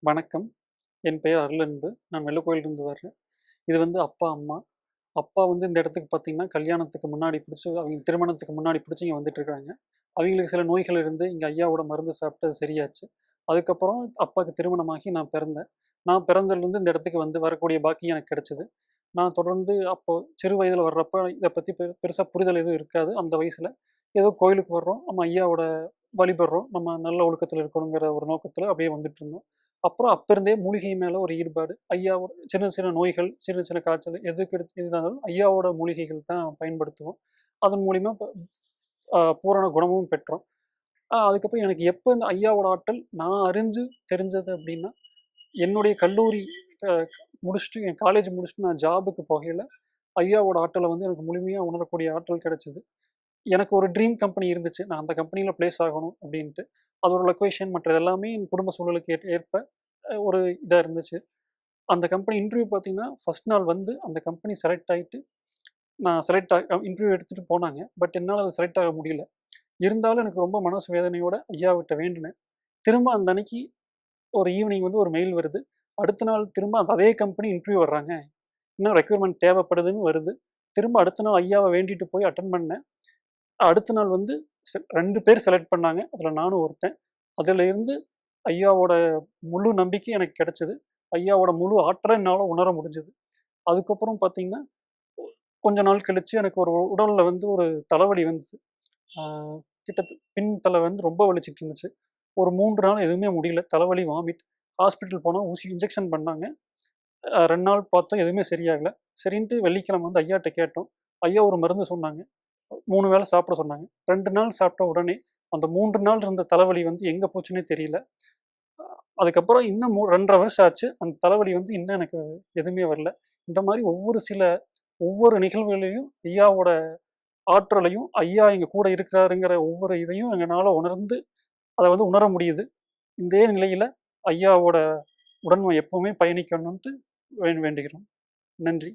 வணக்கம். என் பெயர் அருளன்பு. நான் வெள்ளக்கோயிலிருந்து வர்றேன். இது வந்து அப்பா, அம்மா. அப்பா வந்து இந்த இடத்துக்கு பார்த்தீங்கன்னா, கல்யாணத்துக்கு முன்னாடி புடிச்சு அவிங்க திருமணத்துக்கு முன்னாடி புடிச்சு இங்க வந்துட்டுருக்காங்க. அவிங்களுக்கு சில நோய்கள் இருந்து இங்க ஐயாவோட மருந்து சாப்பிட்டு அது சரியாச்சு. அதுக்கப்புறம் அப்பாக்கு திருமணமாகி நான் பிறந்தேன். நான் பிறந்ததிலிருந்து இந்த இடத்துக்கு வந்து வரக்கூடிய பாக்கியம் எனக்கு கிடைச்சது. நான் தொடர்ந்து அப்போ சிறு வயதில வர்றப்ப இத பத்தி பெருசா புரிதல் எதுவும் இருக்காது. அந்த வயசுல ஏதோ கோயிலுக்கு வர்றோம். நம்ம ஐயாவோட வழிபடுறோம். நம்ம நல்ல ஒழுக்கத்துல இருக்கணுங்கிற ஒரு நோக்கத்துல அப்படியே வந்துட்டுருந்தோம். அப்புறம் அப்ப இருந்தே மூலிகை மேல ஒரு ஈடுபாடு. ஐயாவோட சின்ன சின்ன நோய்கள், சின்ன சின்ன காய்ச்சல் எதுக்கு எது இருந்தாலும் ஐயாவோட மூலிகைகள் தான் பயன்படுத்துவோம். அதன் மூலியமா பூரண குணமும் பெற்றோம். அதுக்கப்புறம் எனக்கு எப்ப இந்த ஐயாவோட ஆற்றல் நான் அறிஞ்சு தெரிஞ்சது அப்படின்னா, என்னுடைய கல்லூரி அ முடிச்சுட்டு என் காலேஜ் முடிச்சுட்டு நான் ஜாபுக்கு போகையில, ஐயாவோட ஆற்றல வந்து எனக்கு முழுமையா உணரக்கூடிய ஆற்றல் கிடைச்சது. எனக்கு ஒரு ட்ரீம் கம்பெனி இருந்துச்சு. நான் அந்த கம்பெனியில பிளேஸ் ஆகணும் அப்டின்ட்டு. அதோட லொகேஷன் மற்றது எல்லாமே என் குடும்ப சூழலுக்கு ஏற்ப ஒரு இதா இருந்துச்சு. அந்த கம்பெனி இன்டர்வியூ பார்த்தீங்கன்னா, ஃபர்ஸ்ட் நாள் வந்து அந்த கம்பெனி செலக்ட் ஆயிட்டு, நான் செலக்ட் இன்டர்வியூ எடுத்துட்டு போனாங்க. பட் என்னால அது செலக்ட் ஆக முடியல. இருந்தாலும் எனக்கு ரொம்ப மனசு வேதனையோட ஐயாவிட்ட வேண்டுனேன். திரும்ப அந்த அன்னைக்கு ஒரு ஈவினிங் வந்து ஒரு மெயில் வருது. அடுத்த நாள் திரும்ப அந்த அதே கம்பெனி இன்டர்வியூ வர்றாங்க. இன்னும் ரெக்ரூட்மென்ட் தேவைப்படுதுன்னு வருது. திரும்ப அடுத்த நாள் ஐயாவ வேண்டிட்டு போய் அட்டெண்ட் பண்ணேன். அடுத்த நாள் வந்து 2 பேர் செலக்ட் பண்ணாங்க. அதுல நானும் ஒருத்தன். அதுல இருந்து ஐயாவோட முழு நம்பிக்கை எனக்கு கிடைச்சது. ஐயாவோட முழு ஆற்றல என்னால உணர முடிஞ்சது. அதுக்கப்புறம் பார்த்தீங்கன்னா, கொஞ்ச நாள் கழிச்சு எனக்கு ஒரு உடல்ல வந்து ஒரு தலைவலி வந்தது. ஆ பின் தல வந்து ரொம்ப வலிச்சுட்டு இருந்துச்சு. ஒரு 3 நாள் எதுவுமே முடியல. தலைவலி, வாமிட். ஹாஸ்பிட்டல் போனோம். ஊசி இன்ஜெக்ஷன் பண்ணாங்க. 2 நாள் பார்த்தோம். எதுவுமே சரியாகல. சரின்ட்டு வெள்ளிக்கிழமை வந்து ஐயாட்ட கேட்டோம். ஐயா ஒரு மருந்து சொன்னாங்க. 3 வேள சாப்பிட சொன்னாங்க. 2 நாள் சாப்பிட்ட உடனே, அந்த 3 நாள் இருந்த தலைவலி வந்து எங்க போச்சுன்னே தெரியல. அதுக்கப்புறம் இன்னும் 2 1/2 வருஷம் ஆச்சு. அந்த தலைவலி வந்து இன்னும் எனக்கு எதுவுமே வரல. இந்த மாரி ஒவ்வொரு நிகழ்வுகளையும் ஐயாவோட ஆற்றலையும், ஐயா எங்க கூட இருக்கிறாருங்கிற ஒவ்வொரு இதையும் எங்கனால உணர்ந்து அத வந்து உணர முடியுது. இதே நிலையில ஐயாவோட உடன் எப்பவுமே பயணிக்கணுன்ட்டு வேண்டுகிறோம். நன்றி.